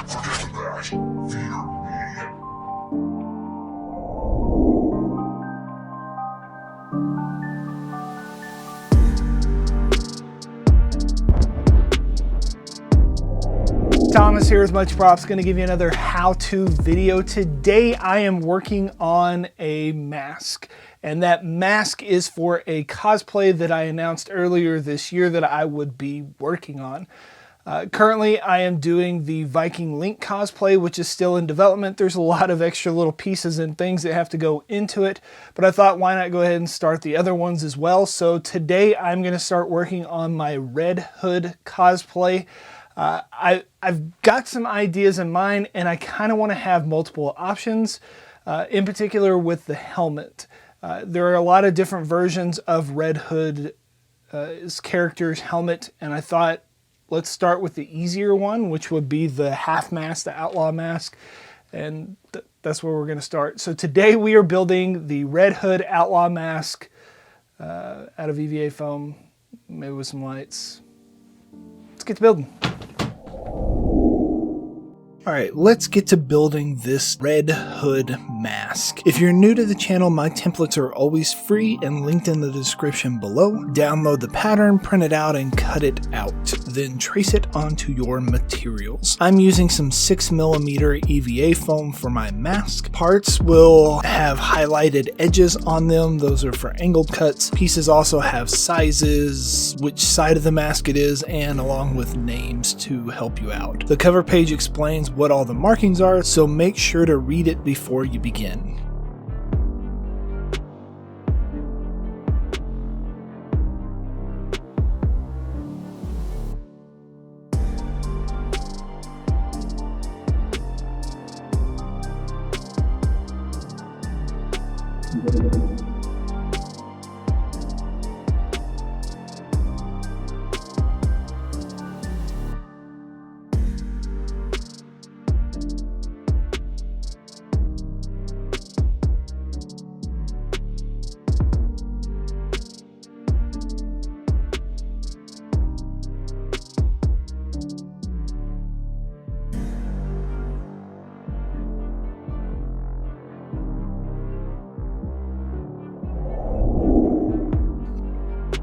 Forget that. Fear me. Thomas here with Much Props, going to give you another how-to video. Today I am working on a mask, and that mask is for a cosplay that I announced earlier this year that I would be working on. Currently I am doing the Viking Link cosplay, which is still in development. There's a lot of extra little pieces and things that have to go into it, but I thought why not go ahead and start the other ones as well. So today I'm going to start working on my Red Hood cosplay. I've got some ideas in mind, and I kind of want to have multiple options, in particular with the helmet. There are a lot of different versions of Red Hood's character's helmet, and I thought let's start with the easier one, which would be the half mask, the Outlaw mask, and that's where we're going to start. So today we are building the Red Hood Outlaw mask out of EVA foam, maybe with some lights. Let's get to building. Alright, let's get to building this Red Hood mask. If you're new to the channel, my templates are always free and linked in the description below. Download the pattern, print it out, and cut it out. Then trace it onto your materials. I'm using some 6mm EVA foam for my mask. Parts will have highlighted edges on them. Those are for angled cuts. Pieces also have sizes, which side of the mask it is, and along with names to help you out. The cover page explains what all the markings are, so make sure to read it before you begin.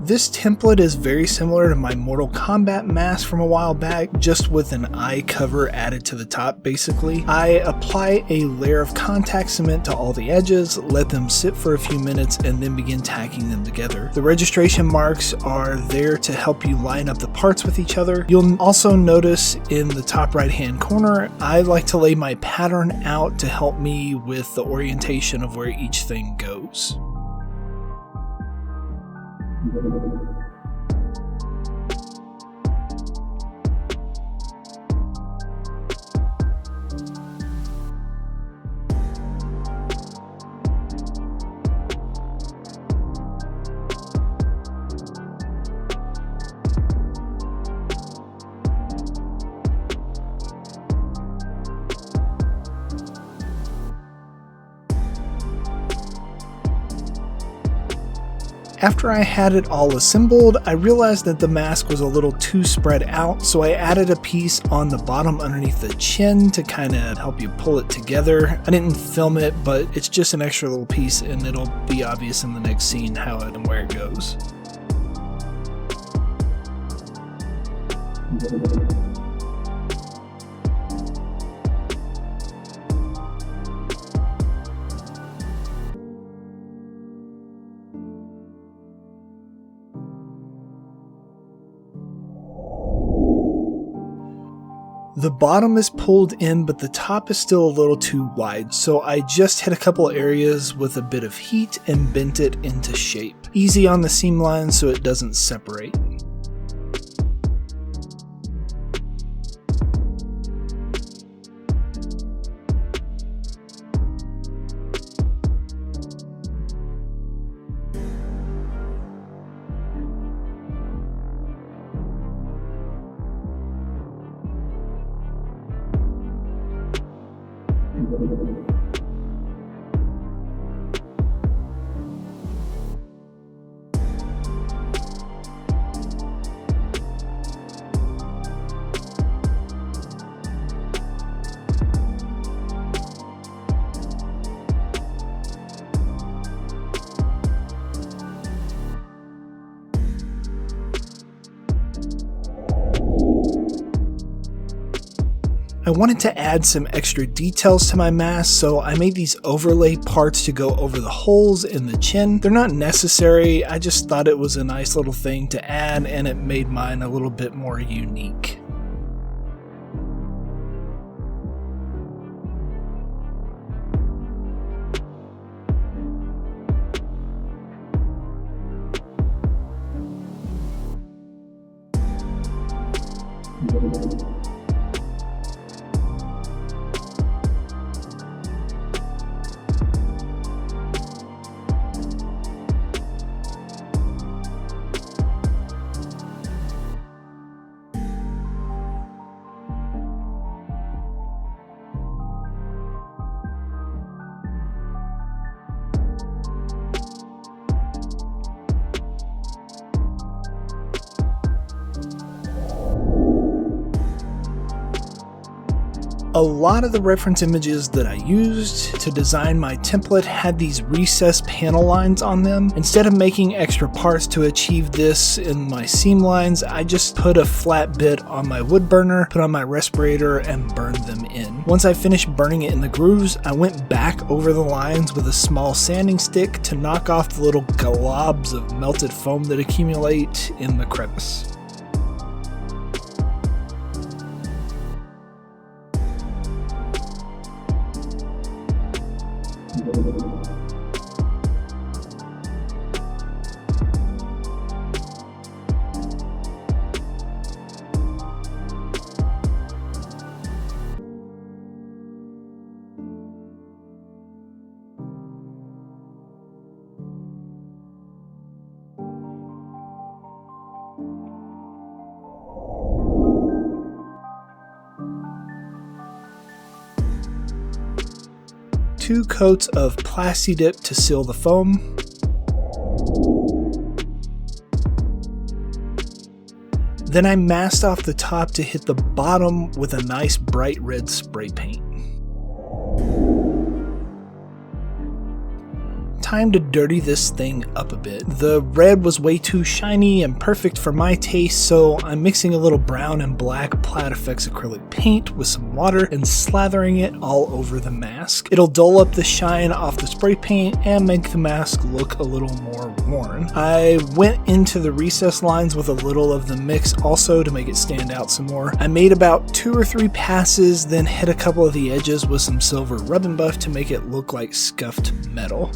This template is very similar to my Mortal Kombat mask from a while back, just with an eye cover added to the top basically. I apply a layer of contact cement to all the edges, let them sit for a few minutes, and then begin tacking them together. The registration marks are there to help you line up the parts with each other. You'll also notice in the top right hand corner, I like to lay my pattern out to help me with the orientation of where each thing goes. After I had it all assembled, I realized that the mask was a little too spread out, so I added a piece on the bottom underneath the chin to kind of help you pull it together. I didn't film it, but it's just an extra little piece, and it'll be obvious in the next scene how it and where it goes. The bottom is pulled in, but the top is still a little too wide, so I just hit a couple areas with a bit of heat and bent it into shape. Easy on the seam line so it doesn't separate. I wanted to add some extra details to my mask, so I made these overlay parts to go over the holes in the chin. They're not necessary, I just thought it was a nice little thing to add, and it made mine a little bit more unique. A lot of the reference images that I used to design my template had these recessed panel lines on them. Instead of making extra parts to achieve this in my seam lines, I just put a flat bit on my wood burner, put on my respirator, and burned them in. Once I finished burning it in the grooves, I went back over the lines with a small sanding stick to knock off the little globs of melted foam that accumulate in the crevice. Two coats of Plasti Dip to seal the foam. Then I masked off the top to hit the bottom with a nice bright red spray paint. Time to dirty this thing up a bit. The red was way too shiny and perfect for my taste, so I'm mixing a little brown and black Plaid Effects acrylic paint with some water and slathering it all over the mask. It'll dull up the shine off the spray paint and make the mask look a little more worn. I went into the recess lines with a little of the mix also to make it stand out some more. I made about 2 or 3 passes, then hit a couple of the edges with some silver rub and buff to make it look like scuffed metal.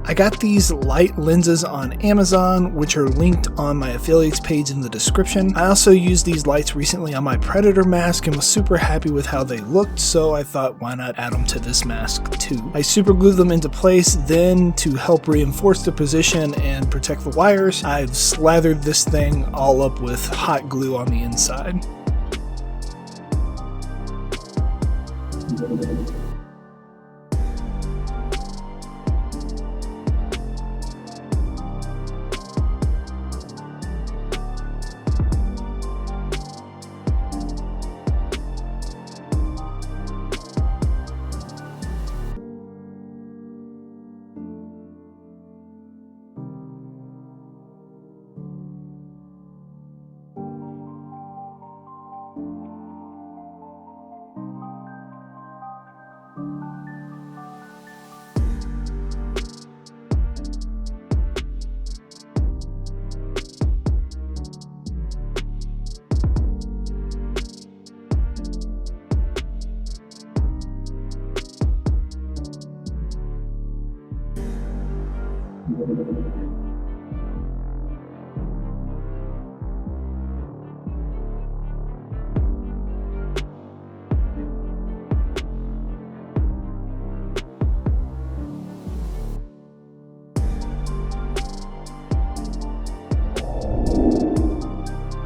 I got these light lenses on Amazon, which are linked on my affiliates page in the description. I also used these lights recently on my Predator mask and was super happy with how they looked, so I thought why not add them to this mask too. I super glued them into place, then to help reinforce the position and protect the wires, I've slathered this thing all up with hot glue on the inside.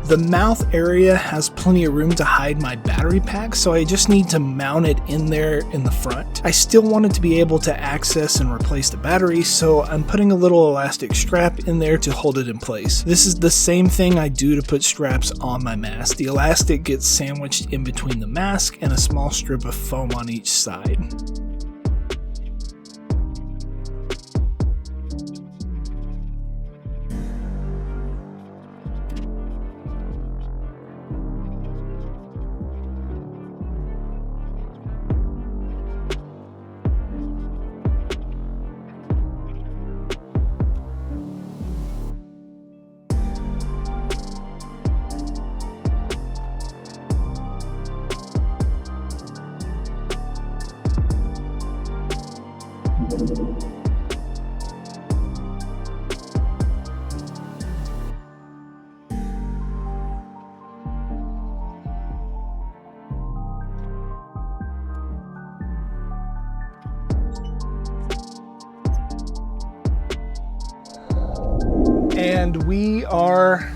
The mouth area has plenty of room to hide my battery pack, so I just need to mount it in there in the front. I still wanted to be able to access and replace the battery, so I'm putting a little elastic strap in there to hold it in place. This is the same thing I do to put straps on my mask. The elastic gets sandwiched in between the mask and a small strip of foam on each side. And we are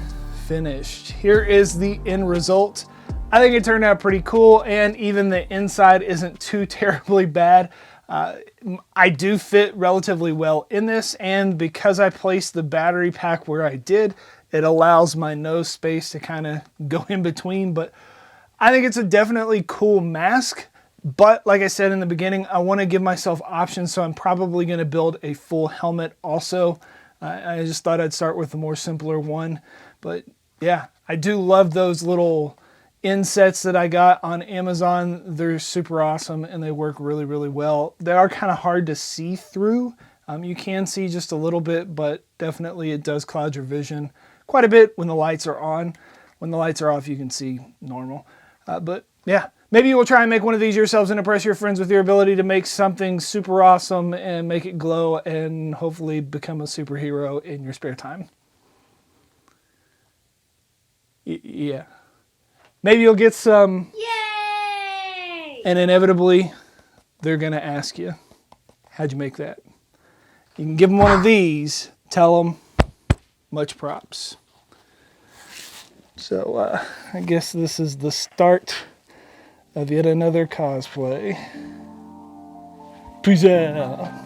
finished. Here is the end result. I think it turned out pretty cool, and even the inside isn't too terribly bad. I do fit relatively well in this, and because I placed the battery pack where I did, it allows my nose space to kind of go in between. But I think it's a definitely cool mask. But like I said in the beginning, I want to give myself options, so I'm probably going to build a full helmet also. I just thought I'd start with the more simpler one. But yeah, I do love those little insets that I got on Amazon. They're super awesome and they work really, really well. They are kind of hard to see through. You can see just a little bit, but definitely it does cloud your vision quite a bit when the lights are on. When the lights are off, you can see normal. But yeah, maybe you will try and make one of these yourselves and impress your friends with your ability to make something super awesome and make it glow and hopefully become a superhero in your spare time. Yeah. Maybe you'll get some. Yay! And inevitably, they're going to ask you, how'd you make that? You can give them one of these, tell them, much props. So I guess this is the start of yet another cosplay. Peace out.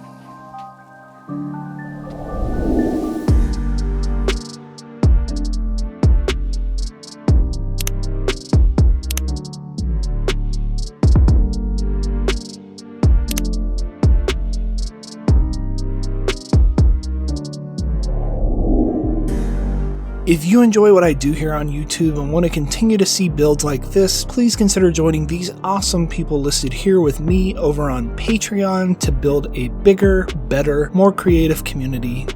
If you enjoy what I do here on YouTube and want to continue to see builds like this, please consider joining these awesome people listed here with me over on Patreon to build a bigger, better, more creative community